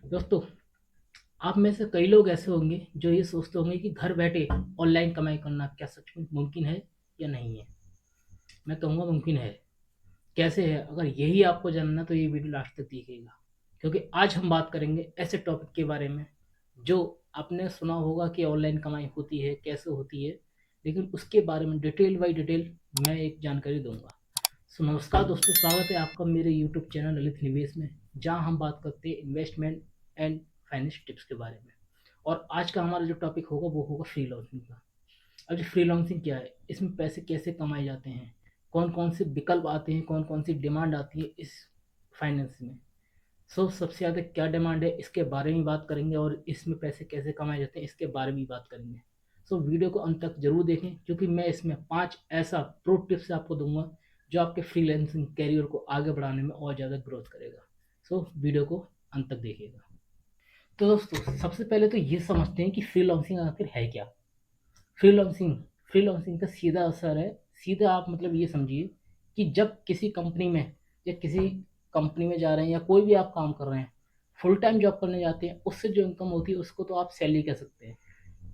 दोस्तों, आप में से कई लोग ऐसे होंगे जो ये सोचते होंगे कि घर बैठे ऑनलाइन कमाई करना क्या सच में मुमकिन है या नहीं है। मैं कहूँगा मुमकिन है। कैसे है, अगर यही आपको जानना तो ये वीडियो लास्ट तक देखिएगा, क्योंकि आज हम बात करेंगे ऐसे टॉपिक के बारे में जो आपने सुना होगा कि ऑनलाइन कमाई होती है, कैसे होती है, लेकिन उसके बारे में डिटेल बाई डिटेल मैं एक जानकारी दूंगा। सो नमस्कार दोस्तों, स्वागत है आपका मेरे यूट्यूब चैनल ललित निवेश में, जहां हम बात करते हैं इन्वेस्टमेंट एंड फाइनेंस टिप्स के बारे में। और आज का हमारा जो टॉपिक होगा वो होगा फ्रीलांसिंग का। अब जो फ्रीलांसिंग क्या है, इसमें पैसे कैसे कमाए जाते हैं, कौन कौन से विकल्प आते हैं, कौन कौन सी डिमांड आती है इस फाइनेंस में। सबसे ज़्यादा क्या डिमांड है इसके बारे में बात करेंगे, और इसमें पैसे कैसे कमाए जाते हैं इसके बारे में भी बात करेंगे। वीडियो को अंत तक जरूर देखें, क्योंकि मैं इसमें 5 ऐसा प्रो टिप्स आपको दूंगा जो आपके फ्रीलांसिंग कैरियर को आगे बढ़ाने में और ज़्यादा ग्रोथ करेगा। वीडियो को अंत तक देखिएगा। तो दोस्तों, सबसे पहले तो ये समझते हैं कि फ्रीलांसिंग आखिर है क्या। फ्रीलांसिंग फ्रीलांसिंग का सीधा असर है, सीधा आप मतलब ये समझिए कि जब किसी कंपनी में या किसी कंपनी में जा रहे हैं या कोई भी आप काम कर रहे हैं, फुल टाइम जॉब करने जाते हैं, उससे जो इनकम होती है उसको तो आप सैलरी कह सकते हैं।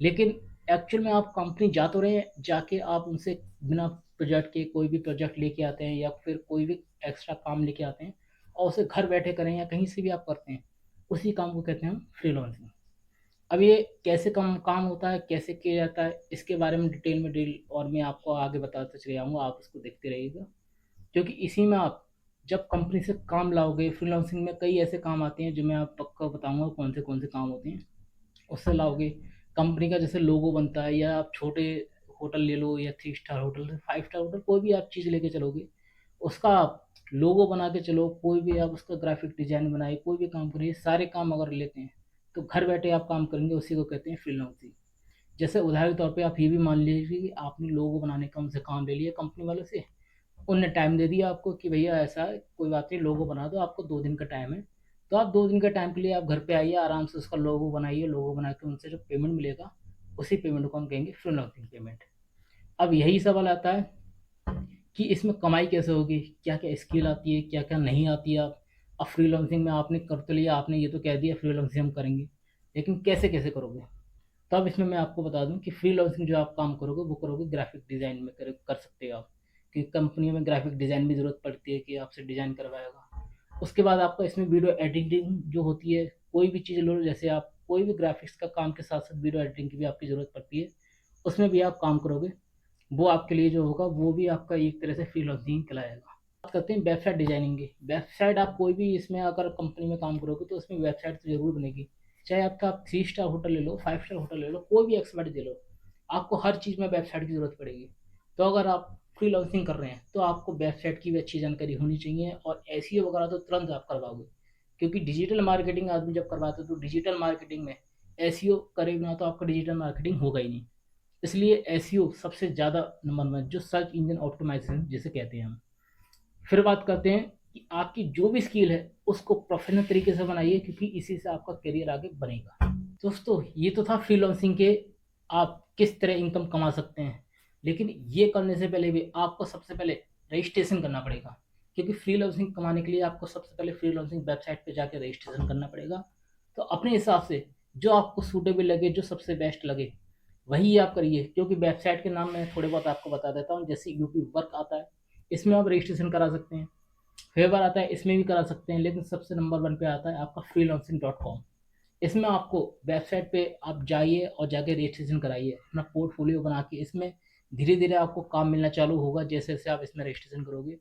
लेकिन एक्चुअल में आप कंपनी जा तो रहे हैं, जाके आप उनसे बिना प्रोजेक्ट के कोई भी प्रोजेक्ट लेके आते हैं या फिर कोई भी एक्स्ट्रा काम लेके आते हैं, और उसे घर बैठे करें या कहीं से भी आप करते हैं, उसी काम को कहते हैं हम फ्रीलांसिंग। अब ये कैसे काम होता है, कैसे किया जाता है, इसके बारे में डिटेल में डील और मैं आपको आगे बताते चले जाऊँगा, आप उसको देखते रहिएगा। क्योंकि इसी में आप जब कंपनी से काम लाओगे, फ्रीलांसिंग में कई ऐसे काम आते हैं जो मैं आप पक्का बताऊंगा कौन से काम होते हैं। उससे लाओगे कंपनी का, जैसे लोगो बनता है, या आप छोटे होटल ले लो या 3 स्टार होटल, 5 स्टार होटल, कोई भी आप चीज़ लेके चलोगे, उसका आप लोगो बना के चलो, कोई भी आप उसका ग्राफिक डिजाइन बनाए, कोई भी काम करिए, सारे काम अगर लेते हैं तो घर बैठे आप काम करेंगे, उसी को कहते हैं फ्रीलांसिंग। जैसे उदाहरण के तौर पे आप ये भी मान लीजिए कि आपने लोगो बनाने का उनसे काम ले लिया कंपनी वालों से, उनने टाइम दे दिया आपको कि भैया ऐसा है, कोई बात नहीं, लोगो बना दो, आपको 2 दिन का टाइम है। तो आप 2 दिन के टाइम के लिए आप घर पे आइए, आराम से उसका लोगो बनाइए, लोगो बना के उनसे जो पेमेंट मिलेगा, उसी पेमेंट को हम कहेंगे फ्रीलांसिंग पेमेंट। अब यही सवाल आता है कि इसमें कमाई कैसे होगी, क्या क्या स्किल आती है, क्या क्या नहीं आती है। आप अब फ्रीलांसिंग में आपने कर तो लिया, आपने ये तो कह दिया फ्रीलांसिंग हम करेंगे, लेकिन कैसे कैसे करोगे। तब इसमें मैं आपको बता दूं कि फ्रीलांसिंग जो आप काम करोगे वो करोगे ग्राफिक डिज़ाइन में कर सकते हो आप, कि कंपनियों में ग्राफिक डिज़ाइन की ज़रूरत पड़ती है कि आपसे डिज़ाइन करवाएगा। उसके बाद आपका इसमें वीडियो एडिटिंग जो होती है, कोई भी चीज़ लो, जैसे आप कोई भी ग्राफिक्स का काम के साथ साथ वीडियो एडिटिंग की भी आपकी ज़रूरत पड़ती है, उसमें भी आप काम करोगे। वो आपके लिए जो होगा वो भी आपका एक तरह से फ्रीलांसिंग कहलाएगा। बात करते हैं वेबसाइट डिजाइनिंग की। वेबसाइट आप कोई भी इसमें अगर कंपनी में काम करोगे तो उसमें वेबसाइट तो जरूर बनेगी। चाहे आपका आप 3 स्टार होटल ले लो, 5 स्टार होटल ले लो, कोई भी एक्सपर्ट दे लो, आपको हर चीज़ में वेबसाइट की ज़रूरत पड़ेगी। तो अगर आप फ्रीलांसिंग कर रहे हैं तो आपको वेबसाइट की भी अच्छी जानकारी होनी चाहिए, और एसईओ वगैरह तो तुरंत आप करवाओगे, क्योंकि डिजिटल मार्केटिंग आदमी जब करवाते हैं तो डिजिटल मार्केटिंग में एसईओ करे बिना तो आपका डिजिटल मार्केटिंग होगा ही नहीं। इसलिए एसईओ सबसे ज़्यादा नंबर में, जो सर्च इंजन ऑप्टिमाइजेशन जिसे कहते हैं हम। फिर बात करते हैं कि आपकी जो भी स्किल है उसको प्रोफेशनल तरीके से बनाइए, क्योंकि इसी से आपका करियर आगे बनेगा। दोस्तों, ये तो था फ्रीलांसिंग के आप किस तरह इनकम कमा सकते हैं, लेकिन ये करने से पहले भी आपको सबसे पहले रजिस्ट्रेशन करना पड़ेगा। क्योंकि फ्रीलांसिंग कमाने के लिए आपको सबसे पहले फ्रीलांसिंग वेबसाइट पे जाके रजिस्ट्रेशन करना पड़ेगा। तो अपने हिसाब से जो आपको सूटेबल लगे, जो सबसे बेस्ट लगे, वही आप करिए। क्योंकि वेबसाइट के नाम मैं थोड़े बहुत आपको बता देता हूँ, जैसे यूपी वर्क आता है, इसमें आप रजिस्ट्रेशन करा सकते हैं। फेवर आता है, इसमें भी करा सकते हैं, लेकिन सबसे नंबर 1 पे आता है आपका freelancing.com। इसमें आपको वेबसाइट पे आप जाइए और जाके रजिस्ट्रेशन कराइए, अपना पोर्टफोलियो बना के। इसमें धीरे धीरे आपको काम मिलना चालू होगा जैसे जैसे आप इसमें रजिस्ट्रेशन करोगे।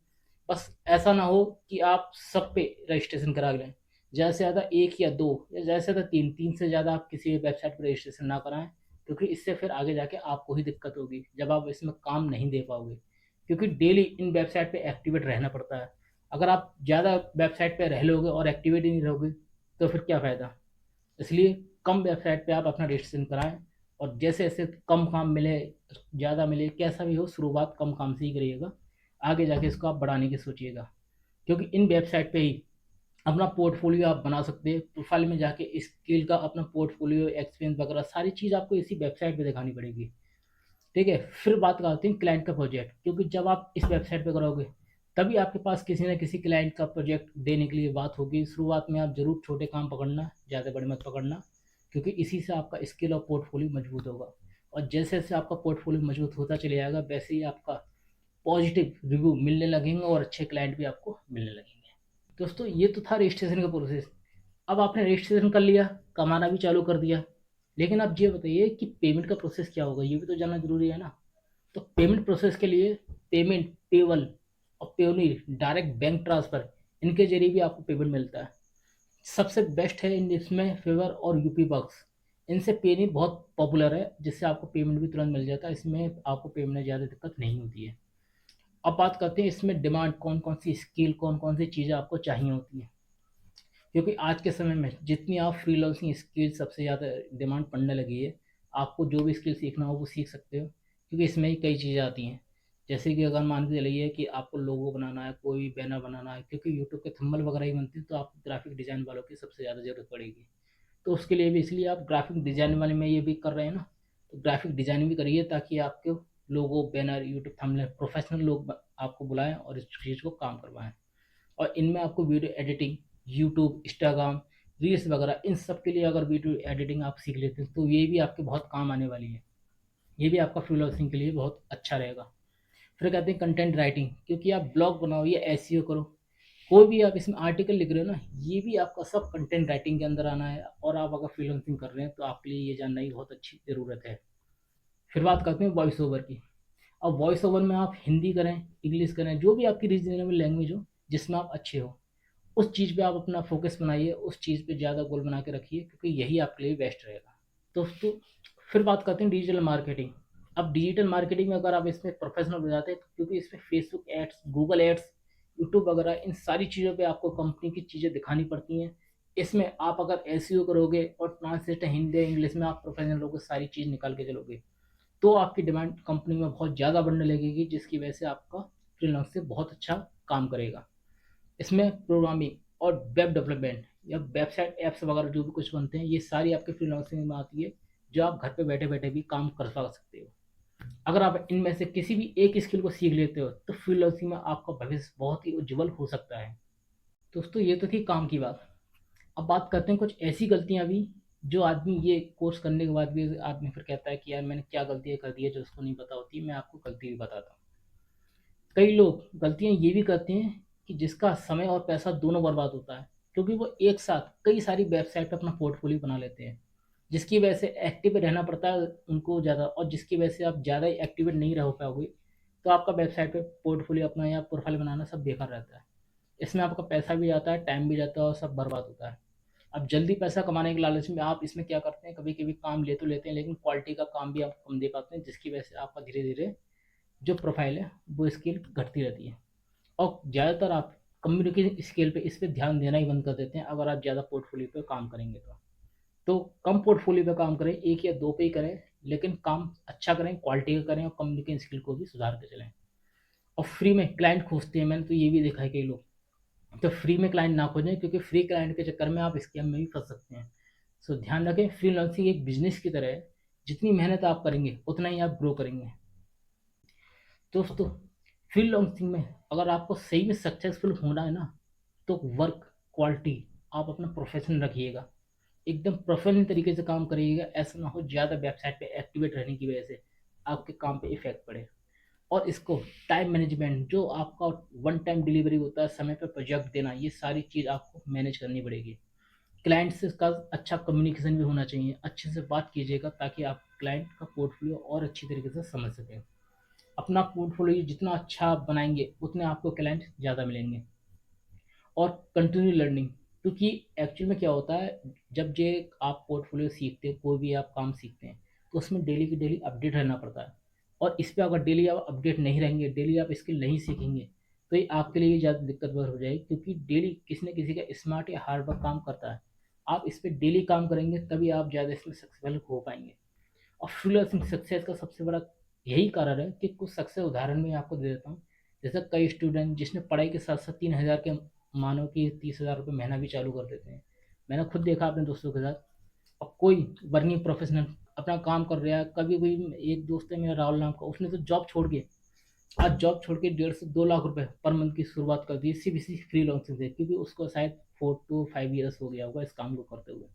बस ऐसा ना हो कि आप सब पे रजिस्ट्रेशन करा लें। ज़्यादा से ज़्यादा एक या दो, या ज़्यादा से ज़्यादा तीन, तीन से ज़्यादा आप किसी भी वेबसाइट पर रजिस्ट्रेशन ना कराएं, क्योंकि इससे फिर आगे जाके आपको ही दिक्कत होगी जब आप इसमें काम नहीं दे पाओगे। क्योंकि डेली इन वेबसाइट पे एक्टिवेट रहना पड़ता है। अगर आप ज़्यादा वेबसाइट पे रह लोगे और एक्टिवेट ही नहीं रहोगे तो फिर क्या फ़ायदा। इसलिए कम वेबसाइट पे आप अपना रजिस्ट्रेशन कराएं, और जैसे जैसे कम काम मिले, ज़्यादा मिले, कैसा भी हो, शुरुआत कम काम से ही करिएगा, आगे जाके इसको आप बढ़ाने की सोचिएगा। क्योंकि इन वेबसाइट पे ही अपना पोर्टफोलियो आप बना सकते हैं। प्रोफाइल में जाके स्किल का अपना पोर्टफोलियो, एक्सपीरियंस वगैरह सारी चीज़ आपको इसी वेबसाइट पे दिखानी पड़ेगी। ठीक है। फिर बात करते हैं क्लाइंट का प्रोजेक्ट, क्योंकि जब आप इस वेबसाइट पे करोगे तभी आपके पास किसी न किसी क्लाइंट का प्रोजेक्ट देने के लिए बात होगी। शुरुआत में आप ज़रूर छोटे काम पकड़ना, ज़्यादा बड़े मत पकड़ना, क्योंकि इसी से आपका स्किल और पोर्टफोलियो मजबूत होगा। और जैसे जैसे आपका पोर्टफोलियो मजबूत होता चले जाएगा, वैसे ही आपका पॉजिटिव रिव्यू मिलने लगेंगे और अच्छे क्लाइंट भी आपको मिलने लगेंगे। दोस्तों, ये तो था रजिस्ट्रेशन का प्रोसेस। अब आपने रजिस्ट्रेशन कर लिया, कमाना भी चालू कर दिया, लेकिन अब ये बताइए कि पेमेंट का प्रोसेस क्या होगा, ये भी तो जानना जरूरी है ना। तो पेमेंट प्रोसेस के लिए पेमेंट, पेबल और पेयोनियर, डायरेक्ट बैंक ट्रांसफर, इनके जरिए भी आपको पेमेंट मिलता है। सबसे बेस्ट है इन इसमें फेवर और यूपी बक्स। इनसे पेनी बहुत पॉपुलर है, जिससे आपको पेमेंट भी तुरंत मिल जाता है। इसमें आपको पेमेंट में ज़्यादा दिक्कत नहीं होती है। अब बात करते हैं इसमें डिमांड, कौन कौन सी स्किल, कौन कौन सी चीज़ें आपको चाहिए होती हैं। क्योंकि आज के समय में जितनी आप फ्रीलांसिंग स्किल सबसे ज़्यादा डिमांड पड़ने लगी है, आपको जो भी स्किल सीखना हो वो सीख सकते हो, क्योंकि इसमें ही कई चीज़ें आती हैं। जैसे कि अगर मान के चलिए कि आपको लोगो बनाना है, कोई भी बैनर बनाना है, क्योंकि यूट्यूब के थंबनेल वगैरह ही बनते हैं, तो आपको ग्राफिक डिज़ाइन वालों की सबसे ज़्यादा ज़रूरत पड़ेगी। तो उसके लिए भी, इसलिए आप ग्राफिक डिज़ाइन वाले में ये भी कर रहे हैं ना, तो ग्राफिक डिज़ाइनिंग भी करिए, ताकि आपके लोगो, बैनर, यूट्यूब थंबनेल प्रोफेशनल लोग आपको बुलाएं और इस चीज़ को काम करवाएं। और इनमें आपको video editing, YouTube, Instagram, reels वगैरह, इन सब के लिए अगर वीडियो एडिटिंग आप सीख लेते हैं, तो ये भी आपके बहुत काम आने वाली है। ये भी आपका फ्रीलांसिंग के लिए बहुत अच्छा रहेगा। फिर कहते हैं कंटेंट राइटिंग, क्योंकि आप ब्लॉग बनाओ या एसईओ करो, कोई भी आप इसमें आर्टिकल लिख रहे हो ना, ये भी आपका सब कंटेंट राइटिंग के अंदर आना है। और आप अगर फ्रीलांसिंग कर रहे हैं तो आपके लिए ये जानना ही बहुत अच्छी ज़रूरत है। फिर बात करते हैं वॉइस ओवर की। अब वॉइस ओवर में आप हिंदी करें, इंग्लिश करें, जो भी आपकी रीजनेबल लैंग्वेज हो, जिसमें आप अच्छे हो, उस चीज़ पे आप अपना फोकस बनाइए, उस चीज़ पे ज़्यादा गोल बना के रखिए, क्योंकि यही आपके लिए बेस्ट रहेगा। दोस्तों, फिर बात करते हैं डिजिटल मार्केटिंग। अब डिजिटल मार्केटिंग में अगर आप इसमें प्रोफेशनल हो जाते हैं, तो क्योंकि इसमें Facebook ads, Google ads, YouTube वगैरह, इन सारी चीज़ों पे आपको कंपनी की चीज़ें दिखानी पड़ती हैं। इसमें आप अगर एसईओ करोगे और ट्रांसलेट हिंदी इंग्लिश में आप प्रोफेशनल होकर सारी चीज़ निकाल के चलोगे, तो आपकी डिमांड कंपनी में बहुत ज़्यादा बढ़ने लगेगी, जिसकी वजह से आपका फ्रीलांस से बहुत अच्छा काम करेगा। इसमें प्रोग्रामिंग और वेब डेवलपमेंट या वेबसाइट ऐप्स वगैरह जो भी कुछ बनते हैं, ये सारी आपके फ्रीलांसिंग में आती है, जो आप घर पे बैठे बैठे भी काम कर सकते हो। अगर आप इनमें से किसी भी एक स्किल को सीख लेते हो, तो फ्रीलांसिंग में आपका भविष्य बहुत ही उज्जवल हो सकता है। दोस्तों, ये तो थी काम की बात। अब बात करते हैं कुछ ऐसी गलतियां भी, जो आदमी ये कोर्स करने के बाद भी आदमी फिर कहता है कि यार मैंने क्या गलतियां कर दी है जो उसको नहीं पता होती। मैं आपको गलती भी बताता हूँ। कई लोग गलतियां ये भी करते हैं कि जिसका समय और पैसा दोनों बर्बाद होता है, क्योंकि वो एक साथ कई सारी वेबसाइट पर अपना पोर्टफोलियो बना लेते हैं, जिसकी वजह से एक्टिव रहना पड़ता है उनको ज़्यादा, और जिसकी वजह से आप ज़्यादा एक्टिवेट नहीं रह पाओगे, तो आपका वेबसाइट पे पोर्टफोलियो अपना या प्रोफाइल बनाना सब बेकार रहता है। इसमें आपका पैसा भी जाता है, टाइम भी जाता है और सब बर्बाद होता है। अब जल्दी पैसा कमाने के लालच में आप इसमें क्या करते हैं, कभी कभी काम ले तो लेते हैं, लेकिन क्वालिटी का काम भी आप कम दे पाते हैं, जिसकी वजह से आपका धीरे धीरे जो प्रोफाइल है वो स्किल घटती रहती है। और ज़्यादातर आप कम्युनिकेशन स्किल पे, इस पे ध्यान देना ही बंद कर देते हैं अगर आप ज़्यादा पोर्टफोलियो पे काम करेंगे तो कम पोर्टफोलियो पे काम करें, एक या दो पे ही करें, लेकिन काम अच्छा करें, क्वालिटी का करें और कम्युनिकेशन स्किल को भी सुधार के चलें। और फ्री में क्लाइंट खोजते हैं, मैंने तो ये भी देखा है कई लोग, तो फ्री में क्लाइंट ना खोजें, क्योंकि फ्री क्लाइंट के चक्कर में आप स्कैम में भी फंस सकते हैं। सो ध्यान रखें, फ्रीलांसिंग एक बिजनेस की तरह है, जितनी मेहनत आप करेंगे उतना ही आप ग्रो करेंगे। दोस्तों, फ्रीलांसिंग में अगर आपको सही में सक्सेसफुल होना है ना, तो वर्क क्वालिटी आप अपना प्रोफेशन रखिएगा, एकदम प्रोफेशनल तरीके से काम करिएगा। ऐसा ना हो ज़्यादा वेबसाइट पे एक्टिवेट रहने की वजह से आपके काम पे इफेक्ट पड़े। और इसको टाइम मैनेजमेंट, जो आपका वन टाइम डिलीवरी होता है, समय पे प्रोजेक्ट देना, ये सारी चीज़ आपको मैनेज करनी पड़ेगी। क्लाइंट से का अच्छा कम्युनिकेशन भी होना चाहिए, अच्छे से बात कीजिएगा, ताकि आप क्लाइंट का पोर्टफोलियो और अच्छी तरीके से समझ सकें। अपना पोर्टफोलियो जितना अच्छा आप बनाएंगे, उतने आपको क्लाइंट ज़्यादा मिलेंगे। और कंटिन्यू लर्निंग, क्योंकि एक्चुअल में क्या होता है, जब ये आप पोर्टफोलियो सीखते हैं, कोई भी आप काम सीखते हैं, तो उसमें डेली की डेली अपडेट रहना पड़ता है। और इस पर अगर डेली आप अपडेट नहीं रहेंगे, डेली आप स्किल नहीं सीखेंगे, तो ये आपके लिए ज़्यादा दिक्कत हो जाएगी, क्योंकि डेली किसी न किसी का स्मार्ट या हार्ड वर्क काम करता है। आप इस पर डेली काम करेंगे, तभी आप ज़्यादा इसमें सक्सेसफुल हो पाएंगे। और फ्रीलांसिंग सक्सेस का सबसे बड़ा यही कारण है कि कुछ सक्सेस उदाहरण मैं आपको दे देता हूँ। जैसे कई स्टूडेंट जिसने पढ़ाई के साथ साथ 3,000 के, मानो कि 30,000 रुपये महीना भी चालू कर देते हैं। मैंने खुद देखा अपने दोस्तों के साथ। और कोई वर्किंग प्रोफेशनल अपना काम कर रहा है, कभी कोई, एक दोस्त है मेरा राहुल नाम का, उसने तो जॉब छोड़ के आज जॉब छोड़ के 1.5 से 2 लाख रुपए पर मंथ की शुरुआत कर दी सिर्फ इसी फ्रीलांसिंग से, क्योंकि उसको शायद 4 to 5 years हो गया होगा इस काम को करते हुए।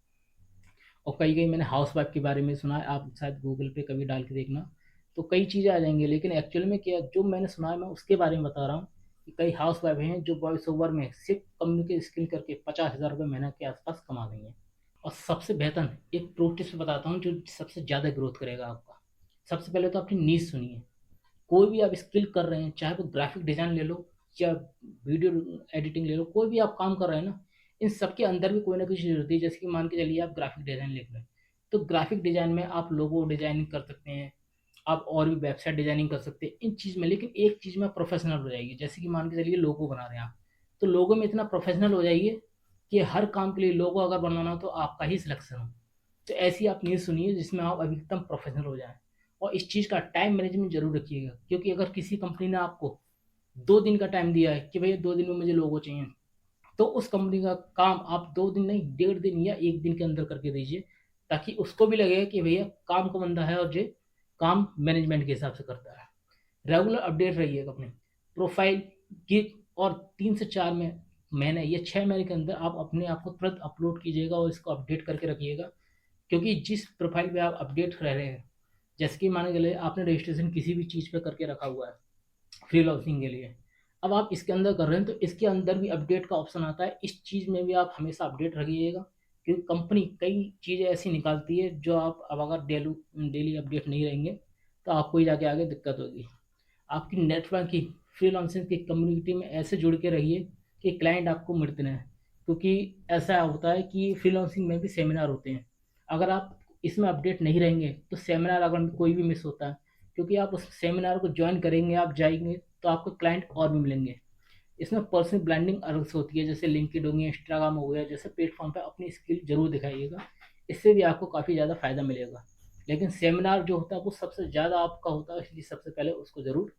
और कई कई मैंने हाउस वाइफ के बारे में सुना है, आप शायद गूगल पे कभी डाल के देखना, तो कई चीज़ें आ जाएंगी। लेकिन एक्चुअल में क्या जो मैंने सुना है मैं उसके बारे में बता रहा हूँ कि कई हाउस वाइफ हैं जो वॉइस ओवर में सिर्फ कम्युनिकेट स्किल करके 50,000 रुपये महीना के आसपास कमा रही हैं। और सबसे बेहतर एक प्रो टिप्स बताता हूँ जो सबसे ज़्यादा ग्रोथ करेगा आपका। सबसे पहले तो अपनी नीड सुनिए। कोई भी आप स्किल कर रहे हैं, चाहे वो ग्राफिक डिजाइन ले लो या वीडियो एडिटिंग ले लो, कोई भी आप काम कर रहे हैं ना, इन सब के अंदर भी कोई ना कोई चीज़ होती है। जैसे कि मान के चलिए आप ग्राफिक डिजाइन लिख रहे हैं, तो ग्राफिक डिजाइन में आप लोगो डिजाइनिंग कर सकते हैं, आप और भी वेबसाइट डिजाइनिंग कर सकते हैं इन चीज़ में। लेकिन एक चीज़ में प्रोफेशनल हो जाएगी, जैसे कि मान के चलिए लोगो बना रहे हैं आप, तो लोगो में इतना प्रोफेशनल हो जाइए कि हर काम के लिए लोगो अगर बनवाना हो तो आपका ही सिलेक्शन हो। तो ऐसी आप न्यूज़ सुनिए जिसमें आप अधिकतम प्रोफेशनल हो जाएं। और इस चीज़ का टाइम मैनेजमेंट जरूर रखिएगा, क्योंकि अगर किसी कंपनी ने आपको 2 दिन का टाइम दिया है कि भैया 2 दिन में मुझे लोगो चाहिए, तो उस कंपनी का काम आप 2 दिन नहीं 1.5 दिन या 1 दिन के अंदर करके दीजिए, ताकि उसको भी लगेगा कि भैया काम का बंदा है और ये काम मैनेजमेंट के हिसाब से करता है। रेगुलर अपडेट रहिएगा अपने प्रोफाइल की, और 3 से 4 महीने या 6 महीने के अंदर आप अपने आप को तुरंत अपलोड कीजिएगा और इसको अपडेट करके रखिएगा। क्योंकि जिस प्रोफाइल पे आप अपडेट रह रहे हैं, जैसे कि मान के चलिए आपने रजिस्ट्रेशन किसी भी चीज़ पे करके रखा हुआ है फ्रीलांसिंग के लिए, अब आप इसके अंदर कर रहे हैं तो इसके अंदर भी अपडेट का ऑप्शन आता है, इस चीज़ में भी आप हमेशा अपडेट रखिएगा। क्योंकि कंपनी कई चीज़ें ऐसी निकालती है जो आप अब अगर डेली डेली अपडेट नहीं रहेंगे तो आपको ही जाके आगे दिक्कत होगी। आपकी नेटवर्क की फ्रीलांसिंग की कम्युनिटी में ऐसे जुड़ के रहिए कि क्लाइंट आपको मिलते रहें। क्योंकि ऐसा होता है कि फ्रीलांसिंग में भी सेमिनार होते हैं, अगर आप इसमें अपडेट नहीं रहेंगे तो सेमिनार अगर कोई भी मिस होता है, क्योंकि आप उस सेमिनार को ज्वाइन करेंगे, आप जाएंगे तो आपको क्लाइंट और भी मिलेंगे। इसमें पर्सनल ब्रांडिंग अलग से होती है, जैसे लिंक्डइन हो गया, इंस्टाग्राम हो गया, जैसे प्लेटफॉर्म पे अपनी स्किल जरूर दिखाइएगा, इससे भी आपको काफ़ी ज़्यादा फायदा मिलेगा। लेकिन सेमिनार जो होता है वो सबसे ज़्यादा आपका होता है, इसलिए सबसे पहले उसको ज़रूर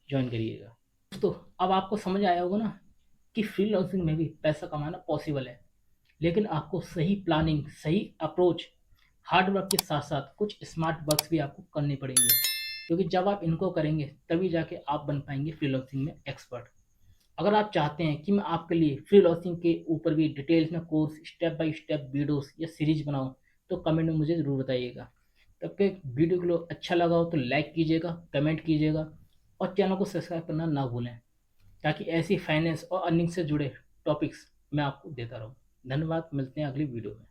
ज्वाइन करिएगा। दोस्तों, अब आपको समझ आया होगा ना कि फ्रीलांसिंग में भी पैसा कमाना पॉसिबल है, लेकिन आपको सही प्लानिंग, सही अप्रोच, हार्ड वर्क के साथ साथ कुछ स्मार्ट वर्क्स भी आपको करने पड़ेंगे। क्योंकि जब आप इनको करेंगे तभी जाके आप बन पाएंगे फ्रीलांसिंग में एक्सपर्ट। अगर आप चाहते हैं कि मैं आपके लिए फ्रीलांसिंग के ऊपर भी डिटेल्स में course, step by step videos या सीरीज बनाऊं, तो कमेंट में मुझे ज़रूर बताइएगा। तब के वीडियो को अच्छा लगा हो तो लाइक कीजिएगा, कमेंट कीजिएगा, और चैनल को सब्सक्राइब करना ना भूलें, ताकि ऐसी फाइनेंस और अर्निंग से जुड़े टॉपिक्स मैं आपको देता रहूँ। धन्यवाद, मिलते हैं अगली वीडियो में।